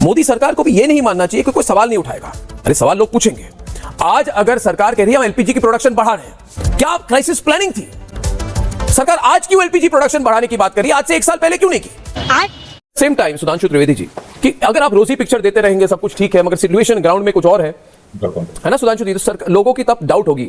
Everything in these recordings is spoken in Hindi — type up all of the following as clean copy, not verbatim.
मोदी सरकार को भी यह नहीं मानना चाहिए कि कोई सवाल नहीं उठाएगा। अरे सवाल लोग पूछेंगे। आज अगर सरकार कह रही है हम एलपीजी की प्रोडक्शन बढ़ा रहे हैं, क्या क्राइसिस प्लानिंग थी? सरकार आज क्यों एलपीजी प्रोडक्शन बढ़ाने की बात कर रही है? आज से 1 साल पहले क्यों नहीं की? सेम टाइम सुधांशु त्रिवेदी जी कि अगर आप रोजी पिक्चर देते रहेंगे सब कुछ ठीक है, मगर सिचुएशन ग्राउंड में कुछ और है ना सुधांशु जी, तो लोगों की तब डाउट होगी।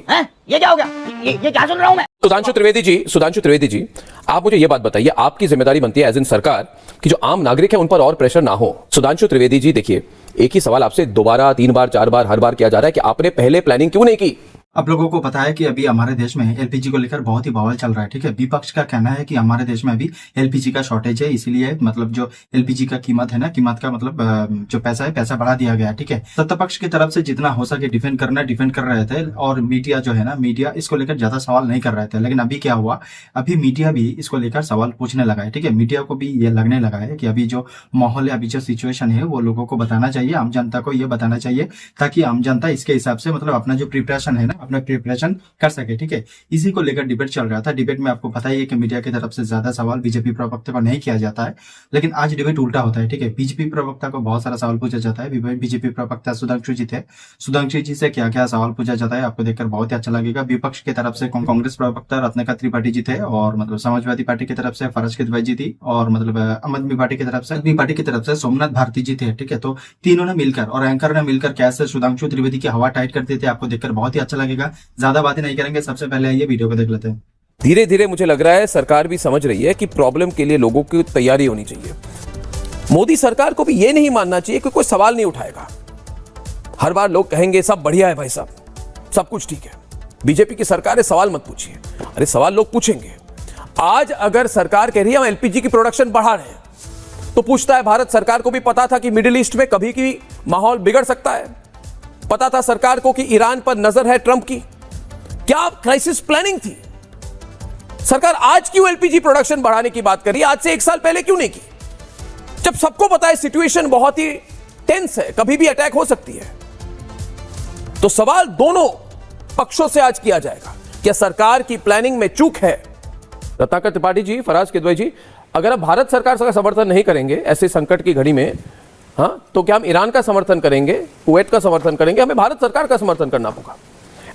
ये क्या हो गया? ये क्या सुन रहा हूं मैं? सुधांशु त्रिवेदी जी आप मुझे ये बात बताइए, आपकी जिम्मेदारी बनती है एज इन सरकार कि जो आम नागरिक है उन पर और प्रेशर ना हो। सुधांशु त्रिवेदी जी देखिए, एक ही सवाल आपसे 2 बार 3 बार 4 बार हर बार किया जा रहा है कि आपने पहले प्लानिंग क्यों नहीं की? आप लोगों को पता है कि अभी हमारे देश में एलपीजी को लेकर बहुत ही बवाल चल रहा है, ठीक है। विपक्ष का कहना है कि हमारे देश में अभी एलपीजी का शॉर्टेज है, इसीलिए मतलब जो एलपीजी का कीमत है ना, कीमत का मतलब जो पैसा है, पैसा बढ़ा दिया गया है, ठीक है। सत्ता पक्ष की तरफ से जितना हो सके डिफेंड कर रहे थे, और मीडिया जो है ना, मीडिया इसको लेकर ज्यादा सवाल नहीं कर रहे थे। लेकिन अभी क्या हुआ, अभी मीडिया भी इसको लेकर सवाल पूछने लगा है, ठीक है। मीडिया को भी ये लगने लगा है कि अभी जो माहौल है, अभी जो सिचुएशन है, वो लोगों को बताना चाहिए, आम जनता को ये बताना चाहिए, ताकि आम जनता इसके हिसाब से मतलब अपना जो प्रिपरेशन है ना, अपना प्रिपरेशन कर सके, ठीक है। इसी को लेकर डिबेट चल रहा था। डिबेट में आपको पता ही है कि मीडिया की तरफ से ज्यादा सवाल बीजेपी प्रवक्ता को नहीं किया जाता है, लेकिन आज डिबेट उल्टा होता है, ठीक है। बीजेपी प्रवक्ता को बहुत सारा सवाल पूछा जाता है। बीजेपी प्रवक्ता सुधांशु जी थे, सुधांशु जी से क्या क्या सवाल पूछा जाता है आपको देखकर बहुत ही अच्छा लगेगा। विपक्ष की तरफ से कांग्रेस प्रवक्ता रत्नाकर त्रिपाठी जी थे, और मतलब समाजवादी पार्टी की तरफ से फरज किदवई जी थी, और मतलब आम आदमी पार्टी की तरफ से सोमनाथ भारती जी थे, ठीक है। तो तीनों ने मिलकर और एंकर ने मिलकर कैसे सुधांशु त्रिवेदी की हवा टाइट करते थे आपको देखकर बहुत ही अच्छा लगेगा। ज्यादा बातें नहीं करेंगे, सबसे पहले ये वीडियो को देख लेते हैं। धीरे धीरे मुझे लग रहा है सरकार भी समझ रही है कि प्रॉब्लम के लिए लोगों की तैयारी होनी चाहिए। मोदी सरकार को भी यह नहीं मानना चाहिए कि कोई सवाल नहीं उठाएगा। हर बार लोग कहेंगे सब बढ़िया है भाई साहब, सब कुछ ठीक है, बीजेपी की सरकार है, सवाल मत पूछिए। अरे सवाल लोग पूछेंगे। आज अगर सरकार कह रही है हम एलपीजी की प्रोडक्शन बढ़ा रहे हैं, तो पूछता है भारत सरकार को भी पता था कि मिडिल ईस्ट में कभी भी माहौल बिगड़ सकता है? पता था सरकार को कि ईरान पर नजर है ट्रंप की? क्या क्राइसिस प्लानिंग थी? सरकार आज क्यों एलपीजी प्रोडक्शन बढ़ाने की बात कर रही है? आज से 1 साल पहले क्यों नहीं की? जब सबको पता है सिचुएशन बहुत ही टेंस है, कभी भी अटैक हो सकती है। तो सवाल दोनों पक्षों से आज किया जाएगा। क्या सरकार की प्लानिंग में चूक है? रत्नाकर त्रिपाठी जी, फराज किदवई जी, अगर आप भारत सरकार का समर्थन नहीं करेंगे ऐसे संकट की घड़ी में, हाँ, तो क्या हम ईरान का समर्थन करेंगे, कुवैत का समर्थन करेंगे? हमें भारत सरकार का समर्थन करना होगा।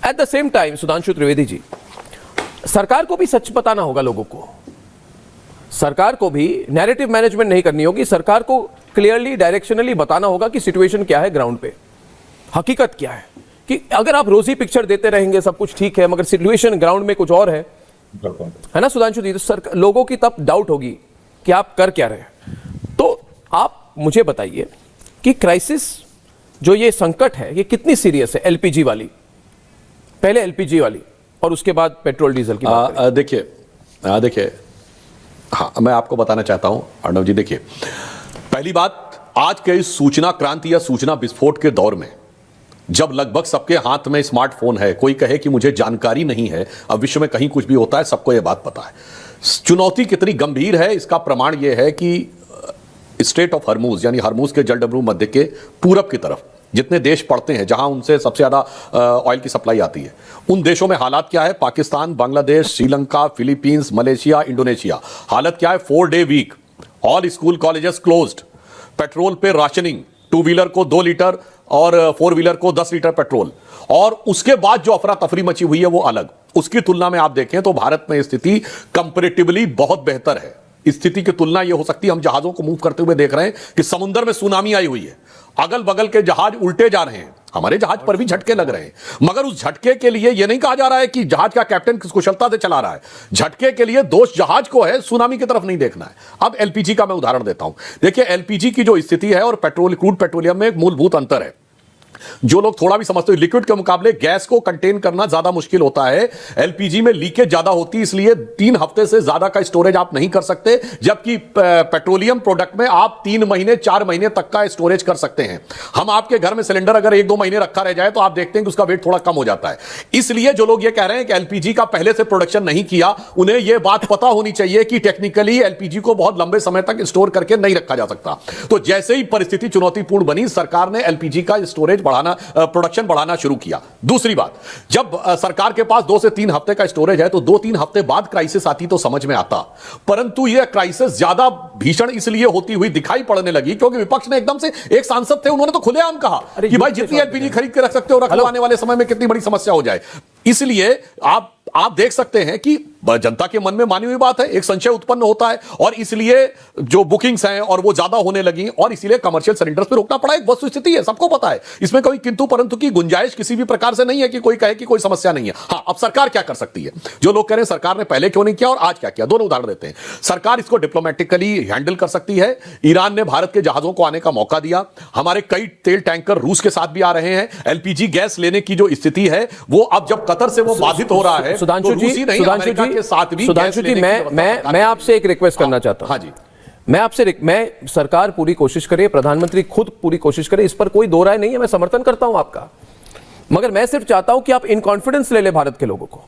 At the same time Sudhanshu Trivedi ji, सरकार को भी सच बताना होगा लोगों को। सरकार को भी नैरेटिव मैनेजमेंट नहीं करनी होगी। सरकार को क्लियरली डायरेक्शनली बताना होगा कि सिचुएशन क्या है ग्राउंड पे, हकीकत क्या है। कि अगर आप रोजी पिक्चर देते रहेंगे सब कुछ ठीक है, मगर सिचुएशन ग्राउंड में कुछ और है ना सुधांशु जी, तो लोगों की तब डाउट होगी कि आप कर क्या रहे हैं। तो आप मुझे बताइए कि क्राइसिस जो ये संकट है ये कितनी सीरियस है? एलपीजी वाली, पहले एलपीजी वाली और उसके बाद पेट्रोल डीजल की बात करें। देखिए, हाँ, मैं आपको बताना चाहता हूं अर्णव जी। देखिए, पहली बात, आज के इस सूचना क्रांति या सूचना विस्फोट के दौर में जब लगभग सबके हाथ में स्मार्टफोन है, कोई कहे कि मुझे जानकारी नहीं है, अब विश्व में कहीं कुछ भी होता है सबको यह बात पता है। चुनौती कितनी गंभीर है इसका प्रमाण यह है कि स्ट्रेट ऑफ हरमूज यानी हरमूज के जलडमरू मध्य के पूरब की तरफ जितने देश पड़ते हैं, जहां उनसे सबसे ज्यादा ऑयल की सप्लाई आती है, उन देशों में हालात क्या है? Pakistan, Bangladesh, Sri Lanka, Philippines, Malaysia, Indonesia, हालत क्या है? 4 day week, all school colleges closed, petrol पे राशनिंग, 2 व्हीलर को 2 लीटर और 4 व्हीलर को 10 लीटर पेट्रोल, और उसके बाद जो अफरा तफरी मची हुई है वो अलग। उसकी तुलना में आप देखें तो भारत में स्थिति कंपैरेटिवली बहुत बेहतर है। स्थिति की तुलना यह हो सकती है, हम जहाजों को मूव करते हुए देख रहे हैं कि समुद्र में सुनामी आई हुई है, अगल बगल के जहाज उल्टे जा रहे हैं, हमारे जहाज पर भी झटके लग रहे हैं, मगर उस झटके के लिए यह नहीं कहा जा रहा है कि जहाज का कैप्टन किस कुशलता से चला रहा है। झटके के लिए दोष जहाज को है, सुनामी की तरफ नहीं देखना है। अब एलपीजी का मैं उदाहरण देता हूं। देखिए, एलपीजी की जो स्थिति है और क्रूड पेट्रोलियम में एक मूलभूत अंतर है। जो लोग थोड़ा भी समझते हैं, लिक्विड के मुकाबले गैस को कंटेन करना ज्यादा मुश्किल होता है। एलपीजी में लीकेज ज्यादा होती है, इसलिए 3 हफ्ते से ज्यादा का स्टोरेज आप नहीं कर सकते, जबकि पेट्रोलियम प्रोडक्ट में आप 3 महीने 4 महीने तक का स्टोरेज कर सकते हैं। हम आपके घर में सिलेंडर अगर 1-2 महीने रखा रह जाए तो आप देखते हैं कि उसका वेट थोड़ा कम हो जाता है। इसलिए जो लोग ये कह रहे हैं कि एलपीजी का पहले से प्रोडक्शन नहीं किया, उन्हें यह बात पता होनी चाहिए कि टेक्निकली एलपीजी को बहुत लंबे समय तक स्टोर करके नहीं रखा जा सकता। तो जैसे ही परिस्थिति चुनौतीपूर्ण बनी, सरकार ने एलपीजी का स्टोरेज प्रोडक्शन बढ़ाना शुरू किया। दूसरी बात, जब सरकार के पास 2 से 3 हफ्ते का स्टोरेज है तो 2-3 हफ्ते बाद क्राइसिस आती तो समझ में आता, परंतु यह क्राइसिस ज्यादा भीषण इसलिए होती हुई दिखाई पड़ने लगी क्योंकि विपक्ष ने एकदम से, एक सांसद थे उन्होंने तो खुलेआम कहा कि भाई जितनी एलपीजी खरीद के रख सकते हो रख लो, आने वाले समय में कितनी बड़ी समस्या हो जाए। इसलिए आप देख सकते हैं कि जनता के मन में मानी हुई बात है, एक संशय उत्पन्न होता है और इसलिए जो बुकिंग्स हैं और वो ज्यादा होने लगी और इसलिए कमर्शियल सिलेंडर्स पे रोकना पड़ा। एक वस्तुस्थिति है, सबको पता है, इसमें कोई किंतु परंतु की गुंजाइश किसी भी प्रकार से नहीं है कि कोई कहे कि कोई समस्या नहीं है। हाँ, अब सरकार क्या कर सकती है? जो लोग कह रहे हैं सरकार ने पहले क्यों नहीं किया और आज क्या किया, दोनों उदाहरण देते हैं। सरकार इसको डिप्लोमेटिकली हैंडल कर सकती है। ईरान ने भारत के जहाजों को आने का मौका दिया, हमारे कई तेल टैंकर रूस के साथ भी आ रहे हैं। एलपीजी गैस लेने की जो स्थिति है वो अब जब कतर से वो बाधित हो रहा है, सुधांशु जी, मैं आपसे एक रिक्वेस्ट करना चाहता हूं। हाँ जी, मैं सरकार पूरी कोशिश करे, प्रधानमंत्री खुद पूरी कोशिश करे, इस पर कोई दो राय नहीं है, मैं समर्थन करता हूं आपका, मगर मैं सिर्फ चाहता हूं कि आप इन कॉन्फिडेंस ले ले भारत के लोगों को।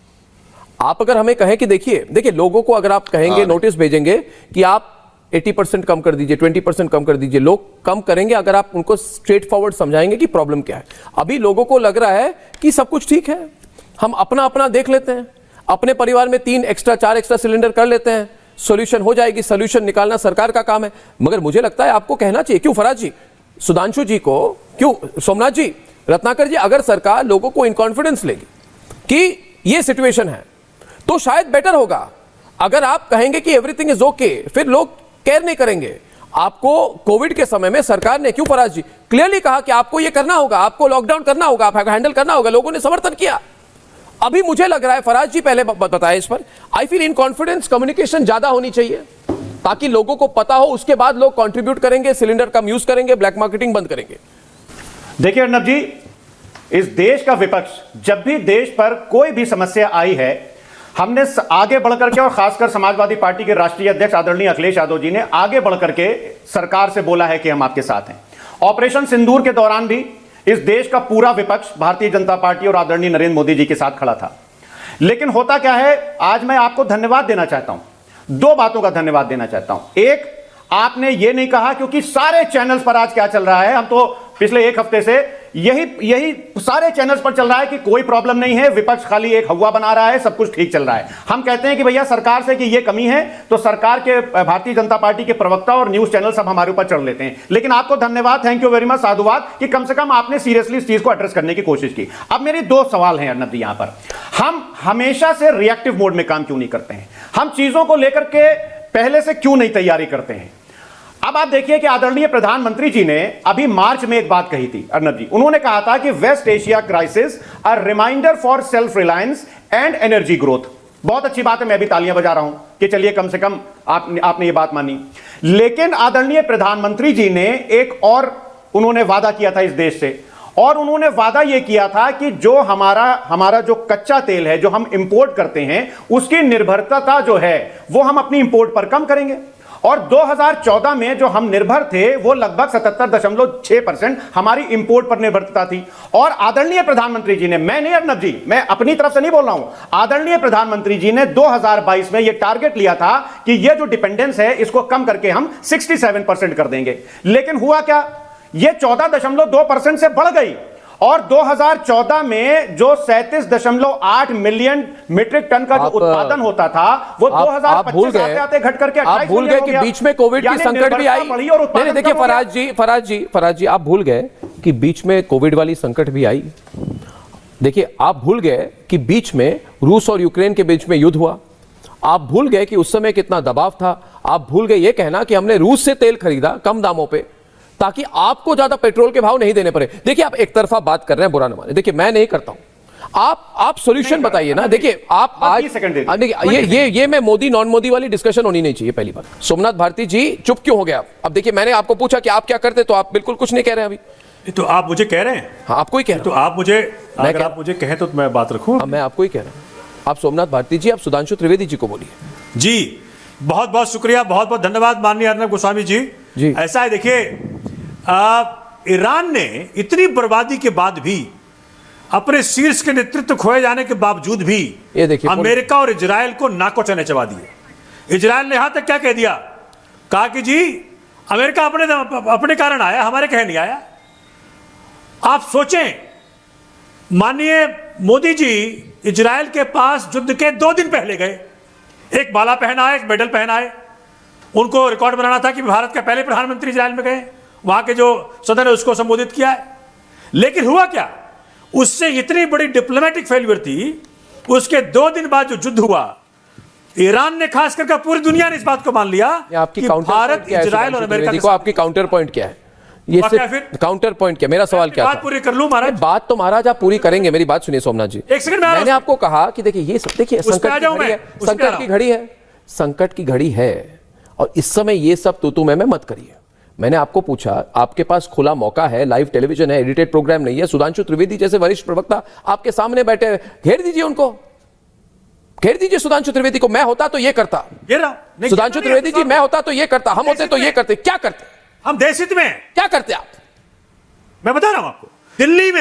आप अगर हमें कहें कि देखिए लोगों को अगर आप कहेंगे, नोटिस भेजेंगे कि आप 80% कम कर दीजिए, 20% कम कर दीजिए, लोग कम करेंगे अगर आप उनको स्ट्रेट फॉरवर्ड समझाएंगे कि प्रॉब्लम क्या है। अभी लोगों को लग रहा है कि सब कुछ ठीक है, हम अपना अपना देख लेते हैं, अपने परिवार में 3 एक्स्ट्रा 4 एक्स्ट्रा सिलेंडर कर लेते हैं, सॉल्यूशन हो जाएगी। सॉल्यूशन निकालना सरकार का काम है, मगर मुझे लगता है आपको कहना चाहिए। क्यों फराज जी, सुधांशु जी को, क्यों सोमनाथ जी, रत्नाकर जी, अगर सरकार लोगों को इन कॉन्फिडेंस लेगी कि ये सिचुएशन है तो शायद बेटर होगा। अगर आप कहेंगे कि एवरीथिंग इज ओके, फिर लोग केयर नहीं करेंगे। आपको कोविड के समय में सरकार ने, क्यों फराज जी, क्लियरली कहा कि आपको ये करना होगा, आपको लॉकडाउन करना होगा, आप हैंडल करना होगा, लोगों ने समर्थन किया। अभी मुझे लग रहा है, फराज जी पहले बताएं इस पर, I feel in confidence communication ज्यादा होनी चाहिए ताकि लोगों को पता हो, उसके बाद लोग कंट्रीब्यूट करेंगे, सिलेंडर कम यूज करेंगे, ब्लैक मार्केटिंग बंद करेंगे। देखिए अर्नब जी, इस देश का विपक्ष जब भी देश पर कोई भी समस्या आई है, हमने आगे बढ़कर के, और खासकर समाजवादी पार्टी के राष्ट्रीय अध्यक्ष आदरणीय अखिलेश यादव जी ने आगे बढ़कर के सरकार से बोला है कि हम आपके साथ हैं। ऑपरेशन सिंदूर के दौरान भी इस देश का पूरा विपक्ष भारतीय जनता पार्टी और आदरणीय नरेंद्र मोदी जी के साथ खड़ा था। लेकिन होता क्या है, आज मैं आपको धन्यवाद देना चाहता हूं, 2 बातों का धन्यवाद देना चाहता हूं। एक, आपने ये नहीं कहा, क्योंकि सारे चैनल्स पर आज क्या चल रहा है, हम तो पिछले 1 हफ्ते से यही सारे चैनल्स पर चल रहा है कि कोई प्रॉब्लम नहीं है, विपक्ष खाली एक हवा बना रहा है, सब कुछ ठीक चल रहा है। हम कहते हैं कि भैया सरकार से कि ये कमी है, तो सरकार के, भारतीय जनता पार्टी के प्रवक्ता और न्यूज चैनल सब हमारे ऊपर चढ़ लेते हैं। लेकिन आपको धन्यवाद, थैंक यू वेरी मच, साधुवाद, कि कम से कम आपने सीरियसली इस चीज को एड्रेस करने की कोशिश की। अब मेरी 2 सवाल हैं अर्नब जी यहां पर। हम हमेशा से रिएक्टिव मोड में काम क्यों नहीं करते हैं? हम चीजों को लेकर के पहले से क्यों नहीं तैयारी करते हैं? अब आप देखिए कि आदरणीय प्रधानमंत्री जी ने अभी मार्च में एक बात कही थी अर्नब जी, उन्होंने कहा था कि West Asia crisis a reminder for self reliance and energy growth. बहुत अच्छी बात है, मैं भी तालियां बजा रहा हूं कि चलिए कम से कम आपने ये बात मानी। लेकिन आदरणीय प्रधानमंत्री जी ने एक और उन्होंने वादा किया था इस देश से, और उन्होंने वादा यह किया था कि जो हमारा जो कच्चा तेल है जो हम इंपोर्ट करते हैं, उसकी निर्भरता जो है वो हम अपनी इंपोर्ट पर कम करेंगे। और 2014 में जो हम निर्भर थे वो लगभग 77.6% हमारी इंपोर्ट पर निर्भरता थी। और आदरणीय प्रधानमंत्री जी ने, मैं नहीं अर्नब जी, मैं अपनी तरफ से नहीं बोल रहा हूं, आदरणीय प्रधानमंत्री जी ने 2022 में यह टारगेट लिया था कि यह जो डिपेंडेंस है इसको कम करके हम 67% कर देंगे। लेकिन हुआ क्या, यह 14.2% से बढ़ गई, और 2014 में जो 37.8 मिलियन मीट्रिक टन का जो उत्पादन होता था वो 2025 आते घट करके 28 भूल गए कि बीच में कोविड की संकट भी आई। नहीं, देखिए फराज जी आप भूल गए कि बीच में कोविड वाली संकट भी आई। देखिए आप भूल गए कि बीच में रूस और यूक्रेन के बीच में युद्ध हुआ। आप भूल गए कि उस समय कितना दबाव था। आप भूल गए ये कहना कि हमने रूस से तेल खरीदा कम दामों पे ताकि आपको ज्यादा पेट्रोल के भाव नहीं देने पड़े। देखिए आप एक तरफा बात कर रहे हैं, बुरा न माने, देखिए मैं नहीं करता हूं, आप सॉल्यूशन बताइए ना। देखिए आप आज देखिए ये मैं मोदी नॉन मोदी वाली डिस्कशन होनी नहीं चाहिए। पहली बात, सोमनाथ भारती जी चुप क्यों हो गया? अब देखिए मैंने आपको पूछा कि आप क्या करते, तो आप बिल्कुल कुछ नहीं कह रहे हैं अभी। तो आप मुझे कह रहे हैं? हाँ, आपको ही कह रहा हूं। तो आप मुझे, अगर आप मुझे कहें तो मैं बात रखूं। मैं आपको ही कह रहा हूं। आप सोमनाथ भारती जी, आप सुधांशु त्रिवेदी जी को बोलिए। जी बहुत बहुत शुक्रिया, बहुत बहुत धन्यवाद माननीय अर्नब गोस्वामी जी। ऐसा है, देखिए ईरान ने इतनी बर्बादी के बाद भी, अपने शीर्ष के नेतृत्व खोए जाने के बावजूद भी, ये देखिए अमेरिका और इजराइल को नाको चने चबा दिए। इजराइल ने यहां तक क्या कह दिया, कहा कि जी अमेरिका अपने कारण आया, हमारे कहे नहीं आया। आप सोचें, माननीय मोदी जी इजराइल के पास युद्ध के 2 दिन पहले गए, एक माला पहनाए, एक मेडल पहनाए। उनको रिकॉर्ड बनाना था कि भारत के पहले प्रधानमंत्री इजराइल में गए, वहां के जो सदन है उसको संबोधित किया है। लेकिन हुआ क्या, उससे इतनी बड़ी डिप्लोमेटिक फेल्यूर थी, उसके 2 दिन बाद जो युद्ध हुआ, ईरान ने खास करके पूरी दुनिया ने इस बात को मान लिया आपकी कि काउंटर भारत, इजराइल और अमेरिका को आपकी काउंटर पॉइंट क्या है? ये सिर्फ काउंटर पॉइंट क्या? मेरा सवाल क्या था? बात पूरी कर लूं महाराज। बात तो महाराज आप पूरी करेंगे, मेरी बात सुनिए सोमनाथ जी। एक सेकंड, मैंने आपको कहा कि देखिए ये सब, देखिए संकट की घड़ी है, संकट की घड़ी है, संकट की घड़ी है, और इस समय ये सब तू मैं मत करिए। मैंने आपको पूछा, आपके पास खुला मौका है, लाइव टेलीविजन है, एडिटेड प्रोग्राम नहीं है, सुधांशु त्रिवेदी जैसे वरिष्ठ प्रवक्ता आपके सामने बैठे हैं, घेर दीजिए उनको, घेर दीजिए सुधांशु त्रिवेदी को। मैं होता तो ये करता, सुधांशु त्रिवेदी जी, मैं होता तो ये करता, हम होते तो ये करते। क्या करते? हम देश हित में क्या करते आप? मैं बता रहा हूं आपको। दिल्ली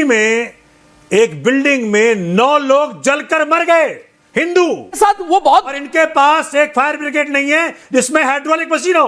में एक बिल्डिंग में 9 लोग जलकर मर गए, हिंदू साथ, वो बहुत, और इनके पास एक फायर ब्रिगेड नहीं है जिसमें हाइड्रोलिक मशीन हो।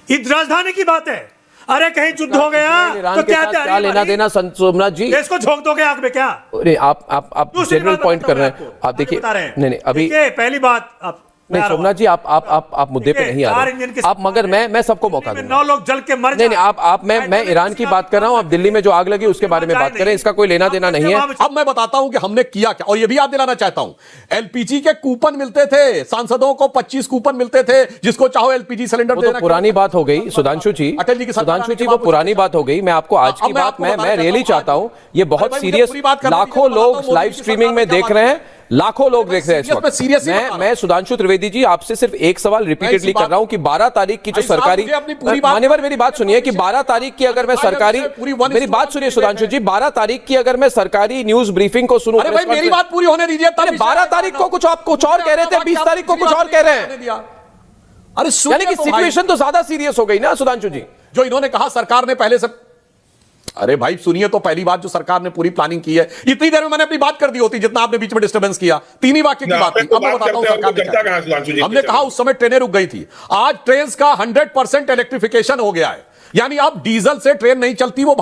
इस राजधानी की बात है। अरे कहीं युद्ध हो गया तो क्या लेना देना सोमनाथ जी? देश को झोंक दोगे आग में क्या? अरे आप जनरल पॉइंट कर रहे हैं, आप देखिए। नहीं अभी पहली बात आप नहीं सोमनाथ जी, आप मुद्दे पे नहीं आ रहे आप, मगर मैं सबको मौका दूंगा। 9 लोग जल के मर नहीं आप मैं ईरान की बात कर रहा हूं, आप दिल्ली में जो आग लगी उसके बारे में बात करें, इसका कोई लेना देना नहीं है। अब मैं बताता हूं कि हमने किया क्या, और यह भी याद दिलाना चाहता हूं, एलपीजी के कूपन मिलते थे, सांसदों को 25 कूपन मिलते थे, जिसको चाहो एलपीजी सिलेंडर देना। तो पुरानी बात हो गई सुधांशु जी, सुधांशु जी वो पुरानी बात हो गई। मैं आपको आज की बात मैं रियली चाहता हूं, ये बहुत सीरियस, लाखों लोग लाइव स्ट्रीमिंग में देख रहे हैं, लाखों लोग देख रहे हैं। मैं सुधांशु त्रिवेदी जी आपसे सिर्फ एक सवाल रिपीटेडली कर रहा हूं कि 12 तारीख की जो सरकारी, मान्यवर मेरी बात सुनिए, कि 12 तारीख की अगर मैं सरकारी, मेरी बात सुनिए सुधांशु जी, 12 तारीख की अगर मैं सरकारी न्यूज ब्रीफिंग को सुनूं, मेरी बात पूरी होने दीजिए। 12 तारीख को कुछ आप कुछ और कह रहे थे, 20 तारीख को कुछ और कह रहे हैं। अरे यानी कि सिचुएशन तो ज्यादा सीरियस हो गई ना सुधांशु जी। जो इन्होंने कहा सरकार ने पहले से, अरे भाई सुनिए तो, पहली बात जो सरकार ने पूरी प्लानिंग की है, इतनी देर में मैंने अपनी बात कर दी होती जितना आपने बीच में डिस्टर्बेंस किया। 3 ही वाक्य की बात थी। अब मैं बताता हूं सरकार ने क्या, हमने कहा उस समय ट्रेनें रुक गई थी, आज ट्रेन का 100% इलेक्ट्रिफिकेशन हो गया है, यानी अब डीजल से ट्रेन नहीं चलती। वो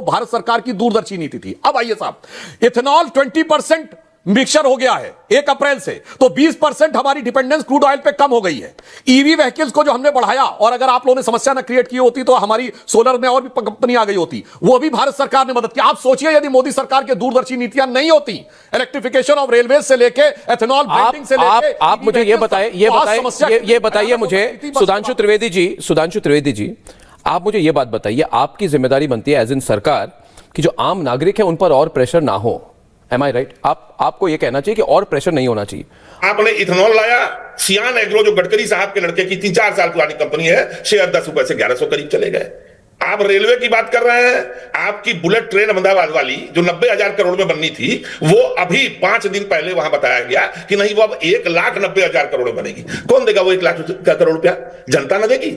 भारत सरकार की दूरदर्शी नीति थी। अब आइए साहब, इथेनॉल 20% मिक्सचर हो गया है 1 अप्रैल से, तो 20% हमारी डिपेंडेंस क्रूड ऑयल पे कम हो गई है। ईवी व्हीकल्स को जो हमने बढ़ाया, और अगर आप लोगों ने समस्या ना क्रिएट की होती तो हमारी सोलर में और भी कंपनी आ गई होती, वो भी भारत सरकार ने मदद की। आप सोचिए यदि मोदी सरकार के दूरदर्शी नीतियां नहीं होती, इलेक्ट्रिफिकेशन ऑफ रेलवे से लेके एथेनॉल ब्लेंडिंग से लेके, आप मुझे ये बताइए मुझे सुधांशु त्रिवेदी जी, आप मुझे ये बात बताइए, आपकी जिम्मेदारी बनती है एज इन सरकार कि जो आम नागरिक है उन पर और प्रेशर ना हो। Am I right? आपको ये कहना चाहिए कि और प्रेशर नहीं होना चाहिए। आपने इथेनॉल लाया, सियान एग्रो जो गडकरी साहब के लड़के की 3-4 साल पुरानी कंपनी है, शेयर 10 रुपए से 1100 करीब चले गए। आप रेलवे की बात कर रहे हैं, आपकी बुलेट ट्रेन अहमदाबाद वाली जो 90,000 करोड़ में बननी थी, वो अभी 5 दिन पहले वहां बताया गया कि नहीं, वो अब 1,90,000 करोड़ में बनेगी। कौन देगा वो 1,00,000 करोड़ रुपया? जनता ना देगी।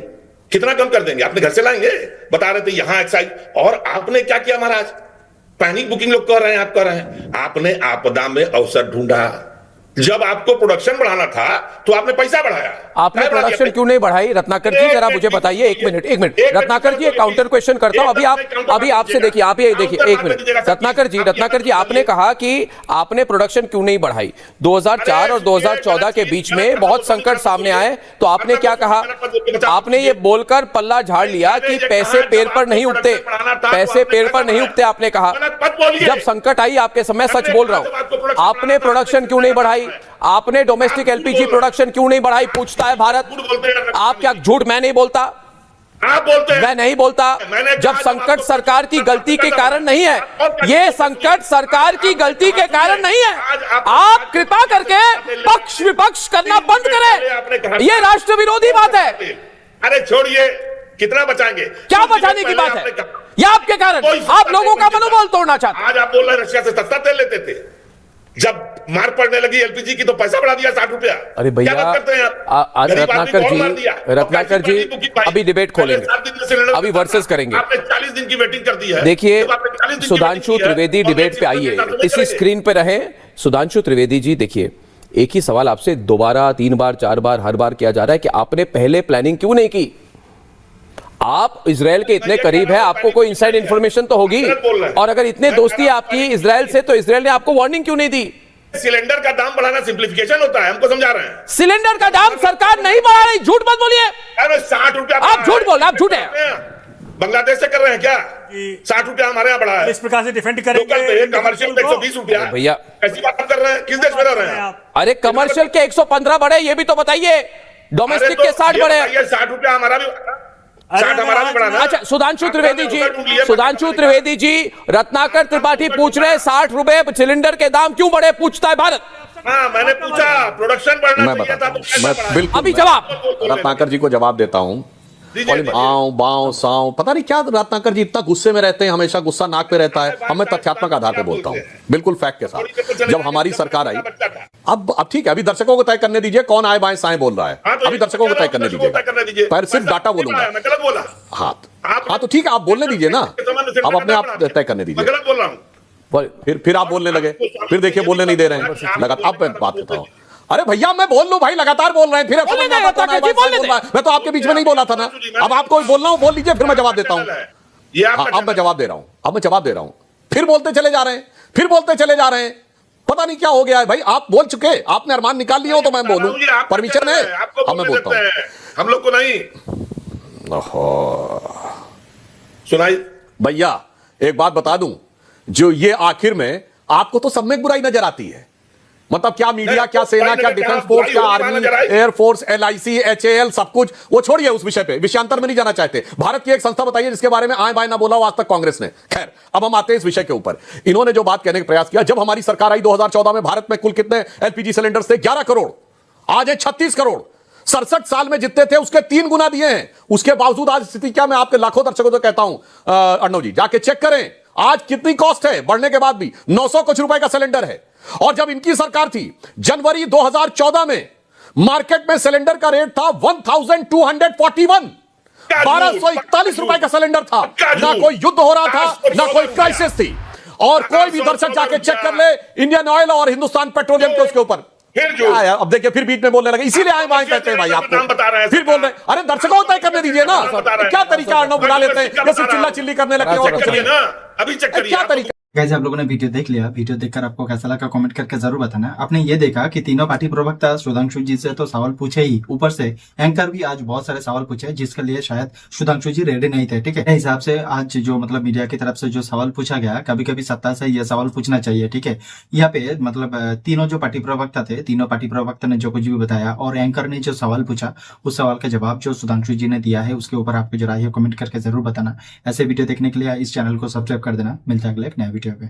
कितना कम कर देंगे? अपने घर से लाएंगे? बता रहे थे यहां एक्साइज। और आपने क्या किया महाराज? पैनिक बुकिंग लोग कर रहे हैं, आप कर रहे हैं। आपने आपदा में अवसर ढूंढा। जब आपको प्रोडक्शन बढ़ाना था तो आपने पैसा बढ़ाया। आपने प्रोडक्शन क्यों नहीं बढ़ाई? रत्नाकर जी जरा मुझे बताइए। एक मिनट रत्नाकर जी, एक काउंटर क्वेश्चन करता हूं। अभी आपसे देखिए, आप ये देखिए, एक मिनट रत्नाकर जी, आपने कहा कि आपने प्रोडक्शन क्यों नहीं बढ़ाई? 2004 और 2014 के बीच में बहुत संकट सामने आए, तो आपने क्या कहा? आपने ये बोलकर पल्ला झाड़ लिया कि पैसे पेड़ पर नहीं उगते, पैसे पेड़ पर नहीं उगते आपने कहा। जब संकट आई आपके समय, सच बोल रहा हूं, आपने प्रोडक्शन क्यों नहीं बढ़ाई? आपने डोमेस्टिक एलपीजी प्रोडक्शन क्यों नहीं बढ़ाई? पूछता है भारत। आप क्या झूठ? मैं नहीं बोलता, आप बोलते हैं। मैं नहीं बोलता। जब संकट सरकार की गलती के कारण नहीं है, ये संकट सरकार की गलती के कारण नहीं है। आप कृपा करके पक्ष विपक्ष करना बंद करें, ये राष्ट्र विरोधी बात है। अरे छोड़िए, कितना बचाएंगे? क्या बचाने की बात है? ये आपके कारण, आप लोगों का मनोबल तोड़ना चाहते हैं। आज आप बोल रहे हैं रशिया से सस्ता तेल लेते थे, जब मार पड़ने लगी एलपीजी की तो पैसा बढ़ा दिया 60 रुपया। अरे भैया, रत्नाकर जी अभी डिबेट खोलेंगे, अभी वर्सेस करेंगे। आपने 40 दिन की वेटिंग कर दी है। देखिए सुधांशु त्रिवेदी डिबेट पे आइए, इसी स्क्रीन पे रहे। सुधांशु त्रिवेदी जी देखिए, एक ही सवाल आपसे 2 बार 3 बार 4 बार हर बार किया जा रहा है कि आपने पहले प्लानिंग क्यों नहीं की? आप इजराइल के इतने करीब है, आपको कोई इनसाइड इंफॉर्मेशन तो होगी, और अगर इतने दोस्ती है आपकी इजराइल से, तो इजराइल ने आपको वार्निंग क्यों नहीं दी? सिलेंडर का दाम बढ़ाना सिंप्लीफिकेशन होता है, हमको समझा रहे हैं। सिलेंडर का दाम सरकार नहीं बढ़ा रही, झूठ मत बोलिए। अरे 60 रुपया आप झूठ बोल रहे, आप झूठ है। बांग्लादेश से कर रहे हैं क्या? 60 रुपया हमारे यहाँ बढ़ा है। इस प्रकार से डिफेंड करेंगे लोकल पे कमर्शियल पे 120 रुपया। भैया ऐसी बात कर रहे हैं, किस देश में रह रहे हैं? अरे कमर्शियल के 115 बढ़े, ये भी तो बताइए। डोमेस्टिक के 60 बढ़े। 60 रुपया हमारा भी, 60 हमारा भी बढ़ा ना। अच्छा, सुधांशु त्रिवेदी जी, रत्नाकर त्रिपाठी पूछ रहे हैं 60 रुपए सिलेंडर के दाम क्यों बढ़े, पूछता है भारत। हाँ, मैंने पूछा प्रोडक्शन बढ़ना मैं चाहिए था, बताता तो कैसे हूं, बढ़ा? मैं बिल्कुल अभी जवाब रत्नाकर जी को जवाब देता हूं। आओ बाओ साओ, पता नहीं क्या रत्नाकर जी इतना गुस्से में रहते हैं, हमेशा गुस्सा नाक पे रहता है। अब मैं तथ्यात्मक आधार पे बोलता हूं, बिल्कुल फैक्ट के साथ। जब हमारी सरकार आई, अब ठीक है, अभी दर्शकों को तय करने दीजिए कौन आए बाएं साएं बोल रहा है। अभी दर्शकों को तय करने दीजिए, पर सिर्फ डाटा बोलूंगा। हाँ तो ठीक है, आप बोलने दीजिए ना, अब अपने आप तय करने दीजिए। गलत बोल रहा हूँ। फिर आप बोलने लगे, फिर देखिए बोलने नहीं दे रहे हैं लगातार। अब मैं बात करता हूं। अरे भैया मैं बोल लूं भाई, लगातार बोल रहे हैं, फिर मैं तो आपके बीच में नहीं बोला था ना। अब आपको बोलना हो बोल लीजिए, फिर मैं जवाब देता हूं। अब मैं जवाब दे रहा हूं, फिर बोलते चले जा रहे हैं, पता नहीं क्या हो गया है भाई। आप बोल चुके, आपने अरमान निकाल लिया हो तो मैं बोलूं, परमिशन है। अब मैं बोलता हूं, हम लोग को नहीं सुनाई। भैया एक बात बता दूं, जो ये आखिर में आपको तो सब में बुराई नजर आती है। मतलब क्या मीडिया, क्या सेना, क्या डिफेंस फोर्स, क्या आर्मी, एयरफोर्स, LIC, HAL, सब कुछ वो छोड़िए, उस विषय पे विषयांतर में नहीं जाना चाहते। भारत की एक संस्था बताइए जिसके बारे में आए बाएं ना बोला हो आज तक कांग्रेस ने। खैर, अब हम आते हैं इस विषय के ऊपर। इन्होंने जो बात कहने का प्रयास किया, जब हमारी सरकार आई 2014 में, भारत में कुल कितने LPG सिलेंडर थे? 11 करोड़। आज है 36 करोड़। 67 साल में जितने थे उसके 3 गुना दिए हैं। उसके बावजूद आज स्थिति क्या, मैं आपके लाखों दर्शकों को कहता हूं, अर्णव जी जाके चेक करें आज कितनी कॉस्ट है, बढ़ने के बाद भी 900 कुछ रुपए का सिलेंडर है। और जब इनकी सरकार थी, जनवरी 2014 में मार्केट में सिलेंडर का रेट था 1241, 1241 रुपए का सिलेंडर था। ना कोई युद्ध हो रहा था, ना कोई क्राइसिस थी। और कोई भी दर्शक जाके चेक कर ले इंडियन ऑयल और हिंदुस्तान पेट्रोलियम के उसके ऊपर। अब देखिए फिर बीच में बोलने लगे, इसीलिए आए बाएं कहते हैं भाई आपको, फिर बोल रहे। अरे दर्शकों को तय करने दीजिए ना, क्या तरीका अर्णव बुला लेते हैं, जैसे चिल्ला चिल्ली करने लगते हैं और कुछ नहीं। अभी चेक करिए क्या तरीका। गाइस, आप लोगों ने वीडियो देख लिया। वीडियो देखकर आपको कैसा लगा कमेंट करके जरूर बताना। आपने ये देखा कि तीनों पार्टी प्रवक्ता सुधांशु जी से तो सवाल पूछे ही, ऊपर से एंकर भी आज बहुत सारे सवाल पूछे जिसके लिए शायद सुधांशु जी रेडी नहीं थे। ठीक है, हिसाब से आज जो मतलब मीडिया की तरफ से जो सवाल पूछा गया, कभी कभी सत्ता से ये सवाल पूछना चाहिए। ठीक है, यहाँ पे मतलब तीनों जो पार्टी प्रवक्ता थे, तीनों पार्टी प्रवक्ता ने जो कुछ भी बताया और एंकर ने जो सवाल पूछा, उस सवाल का जवाब जो सुधांशु जी ने दिया है उसके ऊपर आपको जो राय है कमेंट करके जरूर बताना। ऐसे वीडियो देखने के लिए इस चैनल को सब्सक्राइब कर देना। मिलता है अगले एक नया वीडियो पे।